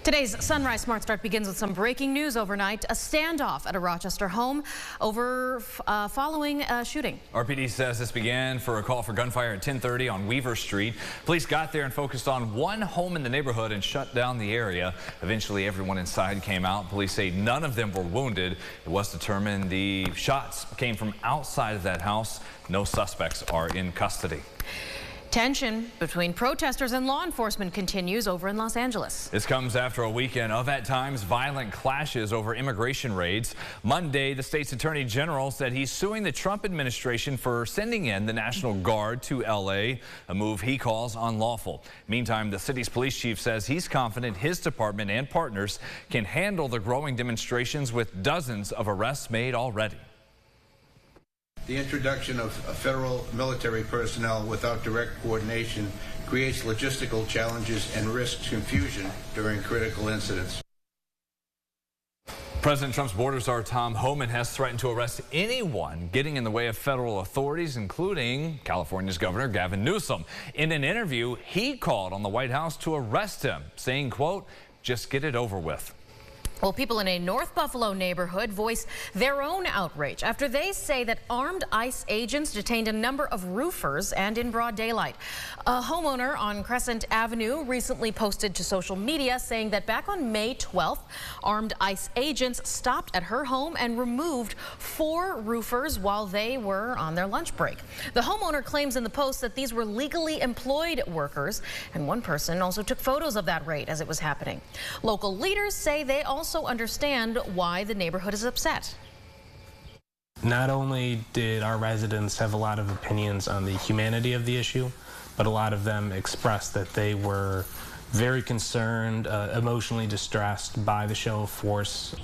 Today's Sunrise Smart Start begins with some breaking news overnight. A standoff at a Rochester home following a shooting. RPD says this began for a call for gunfire at 10:30 on Weaver Street. Police got there and focused on one home in the neighborhood and shut down the area. Eventually, everyone inside came out. Police say none of them were wounded. It was determined the shots came from outside of that house. No suspects are in custody. Tension between protesters and law enforcement continues over in Los Angeles. This comes after a weekend of, at times, violent clashes over immigration raids. Monday, the state's attorney general said he's suing the Trump administration for sending in the National Guard to L.A., a move he calls unlawful. Meantime, the city's police chief says he's confident his department and partners can handle the growing demonstrations with dozens of arrests made already. The introduction of federal military personnel without direct coordination creates logistical challenges and risks confusion during critical incidents. President Trump's border czar Tom Homan has threatened to arrest anyone getting in the way of federal authorities, including California's Governor Gavin Newsom. In an interview, he called on the White House to arrest him, saying, quote, "Just get it over with." Well, people in a North Buffalo neighborhood voice their own outrage after they say that armed ICE agents detained a number of roofers and in broad daylight. A homeowner on Crescent Avenue recently posted to social media saying that back on May 12th, armed ICE agents stopped at her home and removed 4 roofers while they were on their lunch break. The homeowner claims in the post that these were legally employed workers, and one person also took photos of that raid as it was happening. Local leaders say they also understand why the neighborhood is upset. Not only did our residents have a lot of opinions on the humanity of the issue, but a lot of them expressed that they were very concerned, emotionally distressed by the show of force.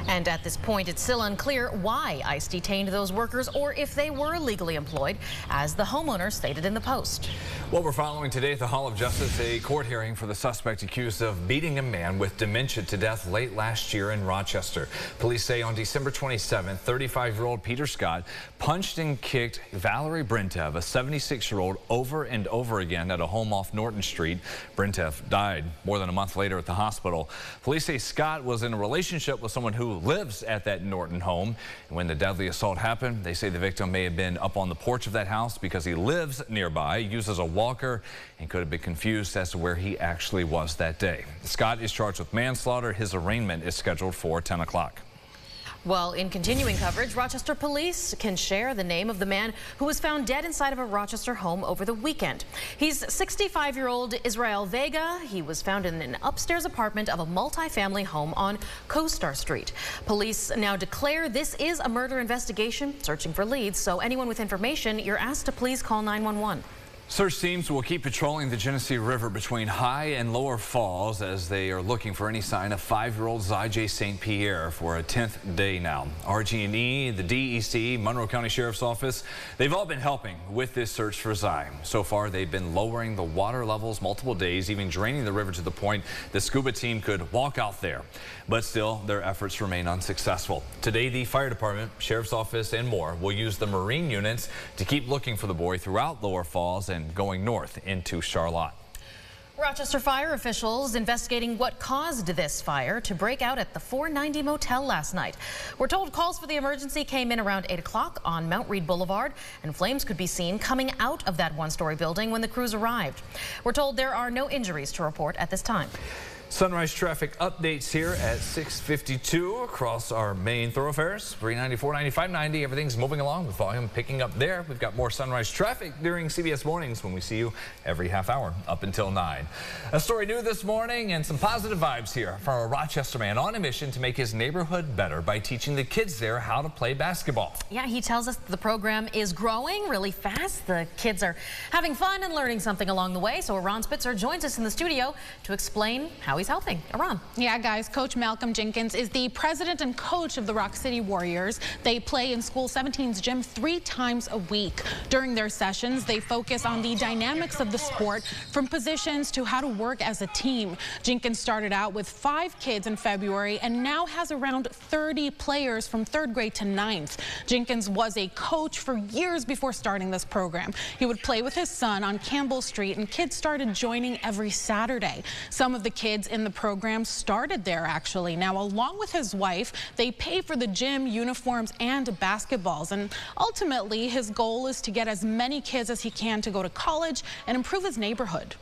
And at this point, it's still unclear why ICE detained those workers or if they were legally employed, as the homeowner stated in the post. Well, we're following today at the Hall of Justice a court hearing for the suspect accused of beating a man with dementia to death late last year in Rochester. Police say on December 27th, 35-year-old Peter Scott punched and kicked Valerie Brintev, a 76-year-old, over and over again at a home off Norton Street. Brintev died more than a month later at the hospital. Police say Scott was in a relationship with someone who lives at that Norton home. And when the deadly assault happened, they say the victim may have been up on the porch of that house because he lives nearby, uses a walker, and could have been confused as to where he actually was that day. Scott is charged with manslaughter. His arraignment is scheduled for 10 o'clock. Well, in continuing coverage, Rochester police can share the name of the man who was found dead inside of a Rochester home over the weekend. He's 65-year-old Israel Vega. He was found in an upstairs apartment of a multi-family home on CoStar Street. Police now declare this is a murder investigation, searching for leads. So anyone with information, you're asked to please call 911. Search teams will keep patrolling the Genesee River between High and Lower Falls as they are looking for any sign of 5-year-old Zyjay St. Pierre for a 10th day now. RG&E, the DEC, Monroe County Sheriff's Office, they've all been helping with this search for Zy. So far, they've been lowering the water levels multiple days, even draining the river to the point the scuba team could walk out there. But still, their efforts remain unsuccessful. Today, the fire department, Sheriff's Office, and more will use the Marine units to keep looking for the boy throughout Lower Falls and going north into Charlotte. Rochester fire officials investigating what caused this fire to break out at the 490 Motel last night. We're told calls for the emergency came in around 8 o'clock on Mount Read Boulevard, and flames could be seen coming out of that one-story building when the crews arrived. We're told there are no injuries to report at this time. Sunrise traffic updates here at 6:52 across our main thoroughfares, 390, 490, 590. Everything's moving along with volume picking up there. We've got more sunrise traffic during CBS Mornings when we see you every half hour up until 9. A story new this morning and some positive vibes here from a Rochester man on a mission to make his neighborhood better by teaching the kids there how to play basketball. Yeah, he tells us the program is growing really fast. The kids are having fun and learning something along the way. So Aron Spitzer joins us in the studio to explain how he's helping. Aron. Yeah, guys, Coach Malcolm Jenkins is the president and coach of the Rock City Warriors. They play in School 17's gym 3 times a week. During their sessions, they focus on the dynamics of the sport, from positions to how to work as a team. Jenkins started out with 5 kids in February and now has around 30 players from 3rd grade to 9th. Jenkins was a coach for years before starting this program. He would play with his son on Campbell Street, and kids started joining every Saturday. Some of the kids in the program started there, actually. Now, along with his wife, they pay for the gym, uniforms, and basketballs. And ultimately, his goal is to get as many kids as he can to go to college and improve his neighborhood.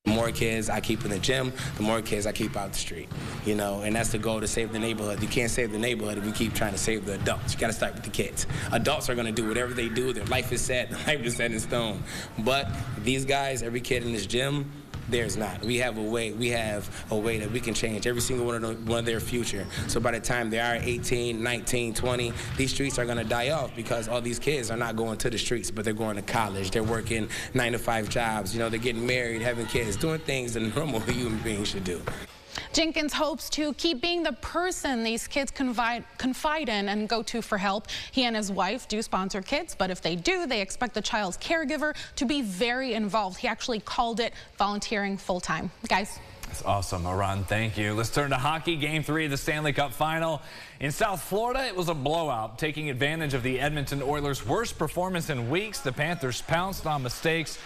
The more kids I keep in the gym, the more kids I keep out the street, you know, and that's the goal, to save the neighborhood. You can't save the neighborhood if we keep trying to save the adults. You got to start with the kids. Adults are going to do whatever they do. Their life is set. Their life is set in stone. But these guys, every kid in this gym, there's not. We have a way that we can change every single one of their future. So by the time they are 18, 19, 20, these streets are going to die off, because all these kids are not going to the streets, but they're going to college. They're working 9-to-5 jobs. You know, they're getting married, having kids, doing things that normal human beings should do. Jenkins hopes to keep being the person these kids confide in and go to for help. He and his wife do sponsor kids, but if they do, they expect the child's caregiver to be very involved. He actually called it volunteering full-time. Guys. That's awesome, Aran. Thank you. Let's turn to hockey. Game 3 of the Stanley Cup Final. In South Florida, it was a blowout. Taking advantage of the Edmonton Oilers' worst performance in weeks, the Panthers pounced on mistakes.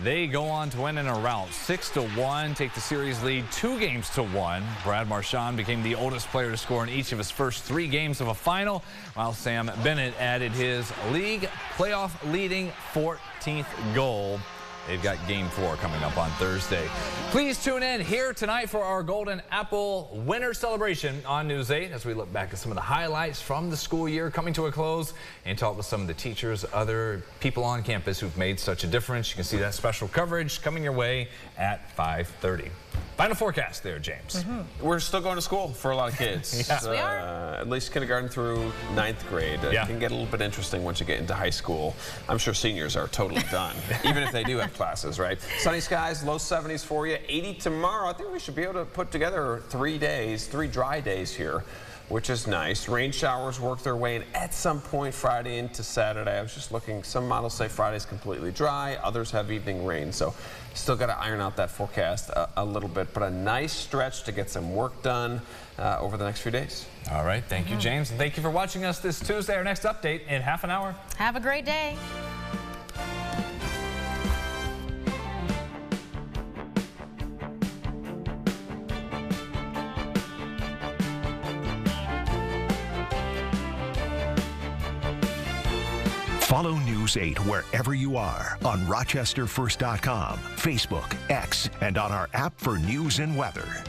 They go on to win in a rout, 6-1, take the series lead 2-1. Brad Marchand became the oldest player to score in each of his first 3 games of a final, while Sam Bennett added his league playoff leading 14th goal. They've got Game 4 coming up on Thursday. Please tune in here tonight for our Golden Apple Winter Celebration on News 8 as we look back at some of the highlights from the school year coming to a close and talk with some of the teachers, other people on campus who've made such a difference. You can see that special coverage coming your way at 5:30. Final forecast there, James. We're still going to school for a lot of kids. Yes, we are. At least kindergarten through 9th grade. It can get a little bit interesting once you get into high school. I'm sure seniors are totally done, even if they do have classes, right? Sunny skies, low 70s for you. 80 tomorrow. I think we should be able to put together 3 days, 3 dry days here, which is nice. Rain showers work their way in at some point Friday into Saturday. I was just looking. Some models say Friday's completely dry. Others have evening rain. So still got to iron out that forecast a little bit. But a nice stretch to get some work done over the next few days. All right. Thank you, James. And thank you for watching us this Tuesday. Our next update in half an hour. Have a great day. Follow News 8 wherever you are on RochesterFirst.com, Facebook, X, and on our app for news and weather.